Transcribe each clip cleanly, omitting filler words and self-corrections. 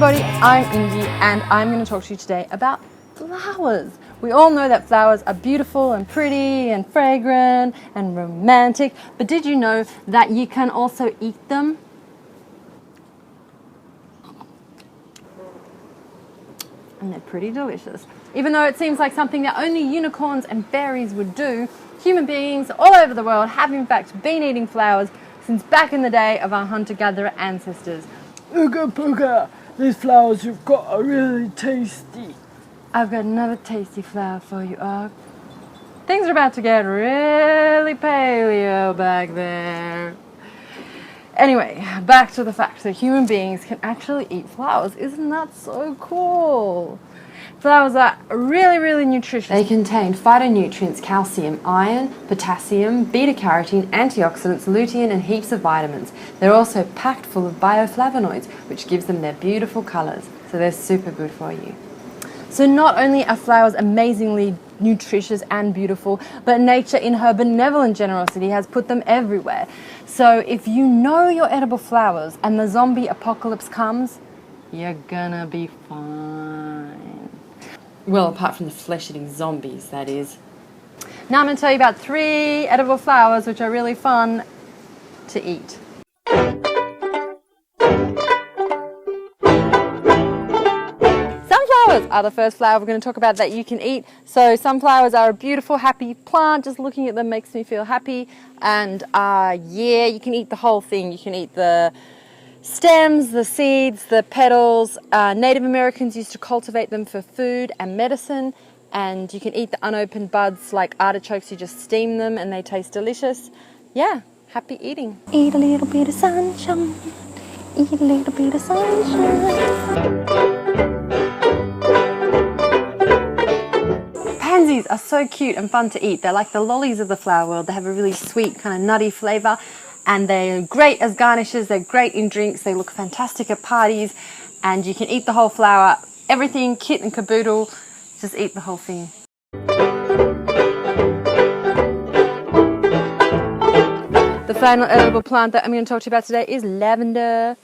everybody, I'm Ingy and I'm going to talk to you today about flowers. We all know that flowers are beautiful and pretty and fragrant and romantic, but did you know that you can also eat them? And they're pretty delicious. Even though it seems like something that only unicorns and fairies would do, human beings all over the world have in fact been eating flowers since back in the day of our hunter-gatherer ancestors. Ooga booga, these flowers you've got are really tasty. I've got another tasty flower for you, Og. Things are about to get really paleo back there. Anyway, back to the fact that human beings can actually eat flowers. Isn't that so cool? Flowers are really nutritious. They contain phytonutrients, calcium, iron, potassium, beta-carotene, antioxidants, lutein and heaps of vitamins. They're also packed full of bioflavonoids, which gives them their beautiful colours. So they're super good for you. So not only are flowers amazingly nutritious and beautiful, but nature in her benevolent generosity has put them everywhere. So if you know your edible flowers and the zombie apocalypse comes, you're gonna be fine. Well, apart from the flesh-eating zombies, that is. Now I'm going to tell you about 3 edible flowers which are really fun to eat. Sunflowers are the first flower we're going to talk about that you can eat. So sunflowers are a beautiful, happy plant. Just looking at them makes me feel happy. And yeah, you can eat the whole thing. You can eat the stems, the seeds, the petals. Native Americans used to cultivate them for food and medicine, and you can eat the unopened buds like artichokes. You just steam them and they taste delicious. Yeah, happy eating. Eat a little bit of sunshine, eat a little bit of sunshine. Pansies are so cute and fun to eat. They're like the lollies of the flower world. They have a really sweet kind of nutty flavour. And they're great as garnishes, they're great in drinks, they look fantastic at parties, and you can eat the whole flower, everything, kit and caboodle, just eat the whole thing. The final edible plant that I'm going to talk to you about today is lavender.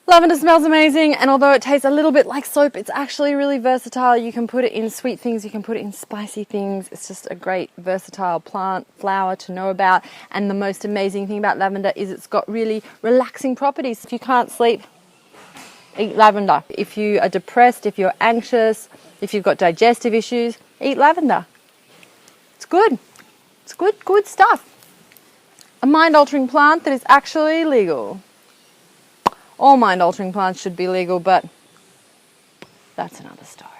Lavender smells amazing, and although it tastes a little bit like soap, it's actually really versatile. You can put it in sweet things, you can put it in spicy things. It's just a great versatile plant, flower to know about. And the most amazing thing about lavender is it's got really relaxing properties. If you can't sleep, eat lavender. If you are depressed, if you're anxious, if you've got digestive issues, eat lavender. It's good. It's good stuff. A mind-altering plant that is actually legal. All mind-altering plants should be legal, but that's another story.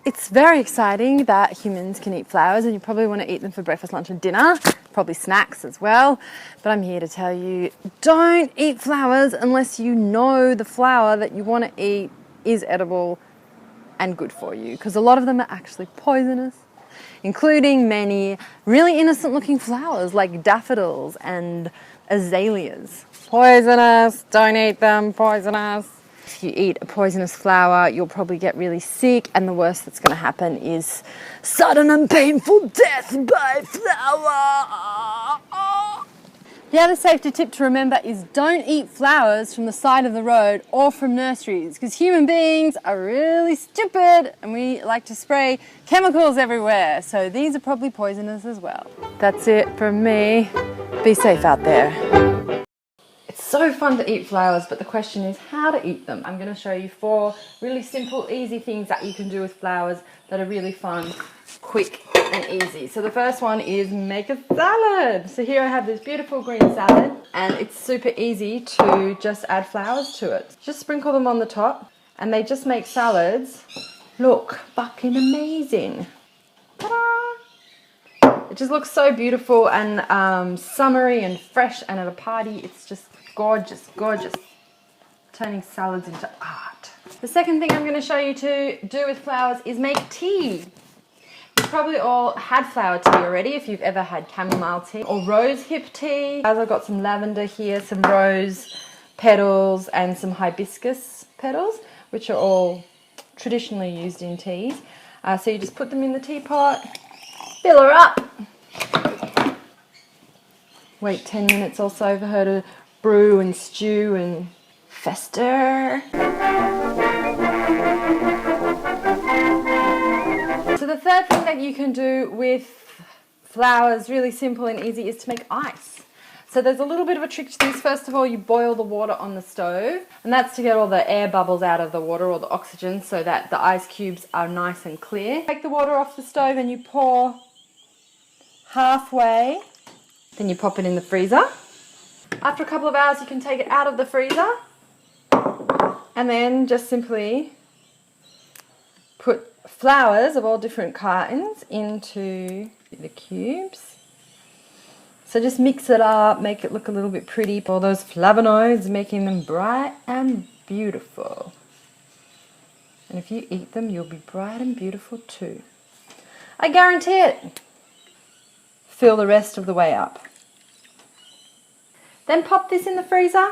It's very exciting that humans can eat flowers, and you probably want to eat them for breakfast, lunch and dinner, probably snacks as well. But I'm here to tell you, don't eat flowers unless you know the flower that you want to eat is edible and good for you, because a lot of them are actually poisonous, including many really innocent looking flowers like daffodils and azaleas. Poisonous, don't eat them, poisonous. If you eat a poisonous flower, you'll probably get really sick, and the worst that's going to happen is sudden and painful death by flower. The other safety tip to remember is don't eat flowers from the side of the road or from nurseries, because human beings are really stupid and we like to spray chemicals everywhere. So these are probably poisonous as well. That's it from me. Be safe out there. It's so fun to eat flowers, but the question is how to eat them. I'm going to show you 4 really simple, easy things that you can do with flowers that are really fun, quick and easy. So the first one is make a salad. So here I have this beautiful green salad, and it's super easy to just add flowers to it. Just sprinkle them on the top, and they just make salads look fucking amazing. Ta-da! It just looks so beautiful and summery and fresh, and at a party it's just gorgeous, gorgeous. Turning salads into art. The second thing I'm going to show you to do with flowers is make tea. You've probably all had flower tea already if you've ever had chamomile tea or rose hip tea. I've got some lavender here, some rose petals and some hibiscus petals, which are all traditionally used in teas. So you just put them in the teapot, fill her up, Wait 10 minutes or so for her to brew and stew and fester. So the third thing that you can do with flowers, really simple and easy, is to make ice. So there's a little bit of a trick to this. First of all, you boil the water on the stove, and that's to get all the air bubbles out of the water, or the oxygen, so that the ice cubes are nice and clear. Take the water off the stove and you pour halfway, then you pop it in the freezer. After a couple of hours, you can take it out of the freezer and then just simply put flowers of all different kinds into the cubes. So just mix it up, make it look a little bit pretty. All those flavonoids, making them bright and beautiful. And if you eat them, you'll be bright and beautiful too. I guarantee it. Fill the rest of the way up. Then pop this in the freezer.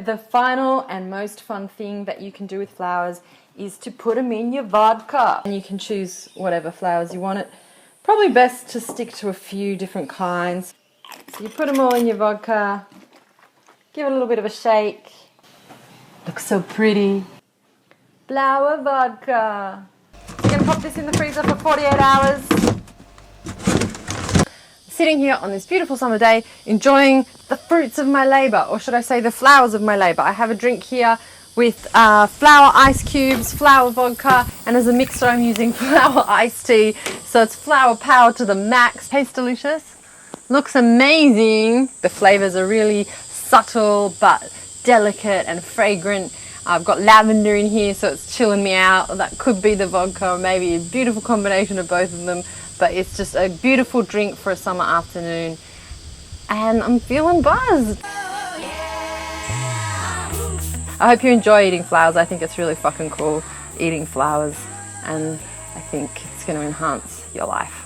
The final and most fun thing that you can do with flowers is to put them in your vodka. And you can choose whatever flowers you want. It probably best to stick to a few different kinds. So you put them all in your vodka, give it a little bit of a shake. Looks so pretty. Flower vodka. You're going to pop this in the freezer for 48 hours. Sitting here on this beautiful summer day, enjoying the fruits of my labour, or should I say the flowers of my labour. I have a drink here with flower ice cubes, flower vodka, and as a mixer I'm using flower iced tea. So it's flower power to the max. Tastes delicious. Looks amazing. The flavours are really subtle but delicate and fragrant. I've got lavender in here, so it's chilling me out. That could be the vodka, or maybe a beautiful combination of both of them. But it's just a beautiful drink for a summer afternoon. And I'm feeling buzzed. I hope you enjoy eating flowers. I think it's really fucking cool eating flowers. And I think it's going to enhance your life.